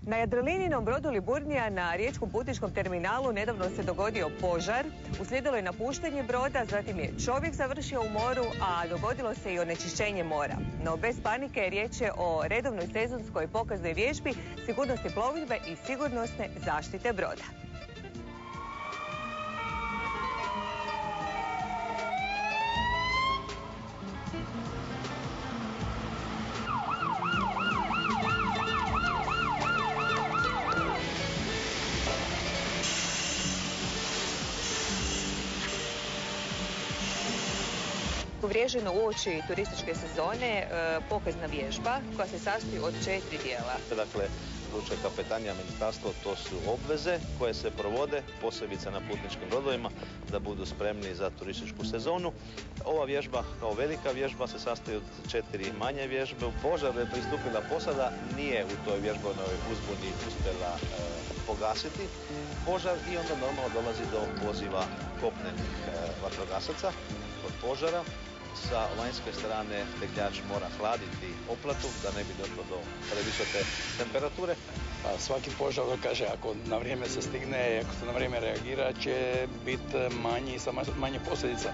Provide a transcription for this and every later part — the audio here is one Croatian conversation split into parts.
Na Jadrolinijinom brodu Liburnija na riječkom putničkom terminalu nedavno se dogodio požar. Uslijedilo je napuštanje broda, zatim je čovjek završio u moru, a dogodilo se i onečišćenje mora. No bez panike, riječ je o redovnoj sezonskoj pokaznoj vježbi sigurnosti plovidbe i sigurnosne zaštite broda. Uvriježeno uoči turističke sezone pokazna vježba koja se sastoji od 4 dijela. Dakle, lučka kapetanija, ministarstvo, to su obveze koje se provode, posebice na putničkim brodovima, da budu spremni za turističku sezonu. Ova vježba kao velika vježba se sastoji od 4 manje vježbe. U požaru je pristupila posada, nije u toj vježbovnoj uzbuni uspjela pogasiti požar i onda normalno dolazi do poziva kopnenih vatrogasaca od požara. Sa vanjske strane tegljač mora hladiti oplatu da ne bi došlo do previsoke temperature. Pa svaki požar, kaže, ako na vrijeme se stigne, ako se na vrijeme reagira, će biti manji, sa manje posljedica.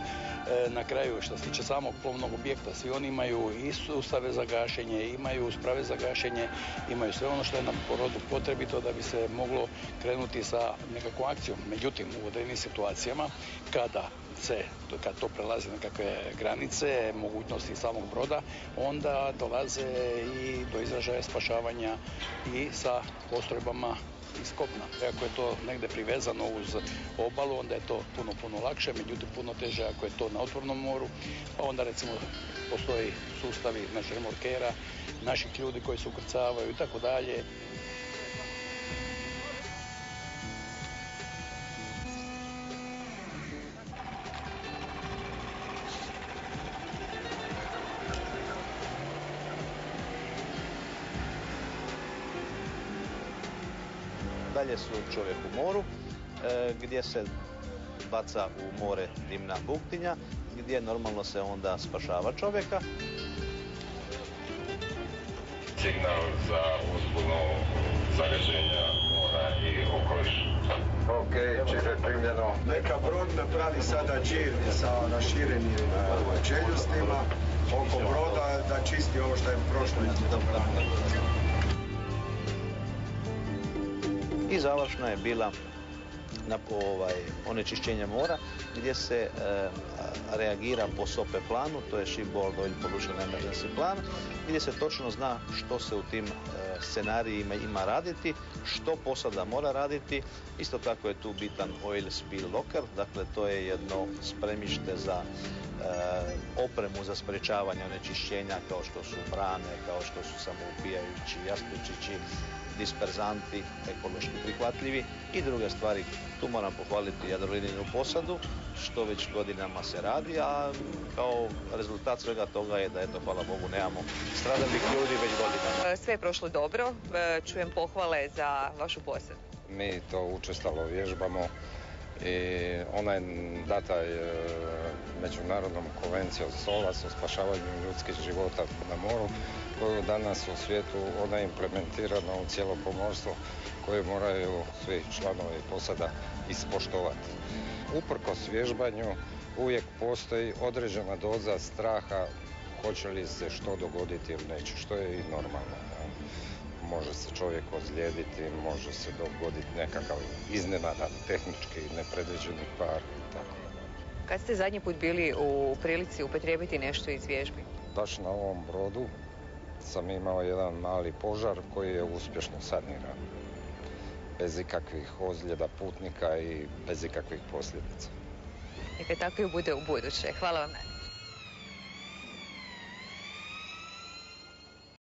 Na kraju, što se tiče samog plovnog objekta, svi oni imaju i sustave za gašenje, imaju sprave za gašenje, imaju sve ono što je na brodu potrebito da bi se moglo krenuti sa nekakvom akcijom. Međutim, u određenim situacijama, kad to prelazi nekakve granice, mogućnosti samog broda, onda dolaze i do izražaja spašavanja i sa postrojbama iz kopna. Ako je to negdje privezano uz obalu, onda je to puno lakše, međutim puno teže ako je to na otvorenom moru, pa onda recimo postoji sustavi naših remorkera, naših ljudi koji se ukrcavaju i tako dalje. Dalje su čovjek u moru, gdje se baca u more dimna buktinja, gdje normalno se onda spašava čovjeka. Signal za uzbunu zagađenja mora i okoliša. Ok, čire primljeno. Neka brod napravi sada džir sa raširenim čeljustima oko broda da čisti ovo što je prošlo iz dobrane. I završna je bila na onečišćenje mora, gdje se reagira po SOP planu, to je Shipboard Oil Pollution Emergency plan, gdje se točno zna što se u tim scenarijima ima raditi, što posada mora raditi. Isto tako je tu bitan Oil Spill Locker, dakle to je jedno spremište za opremu za sprječavanje onečišćenja, kao što su brane, kao što su samoupijajući jastučići, disperzanti, ekološki prihvatljivi i druge stvari. Tu moram pohvaliti Jadrolinijinu posadu, što već godinama se radi, a kao rezultat svega toga je da, eto, hvala Bogu, nemamo stradalih ljudi već godinama. Sve je prošlo dobro, čujem pohvale za vašu posadu. Mi to učestalo vježbamo i ona je data međunarodnom konvencijom SOLAS o spašavanju ljudskih života na moru, koju danas u svijetu ona je implementirana u cijelo pomorstvo koje moraju svi članovi posada ispoštovati. Uprkos vježbanju uvijek postoji određena doza straha hoće li se što dogoditi ili neće, što je i normalno. Može se čovjek ozlijediti, može se dogoditi nekakav iznenadan tehnički nepredviđeni par. Tako. Kad ste zadnji put bili u prilici upotrijebiti nešto iz vježbi? Baš na ovom brodu sam imao jedan mali požar koji je uspješno saniran. Bez ikakvih ozljeda putnika i bez ikakvih posljedica. Neka tako i bude u buduće. Hvala vam.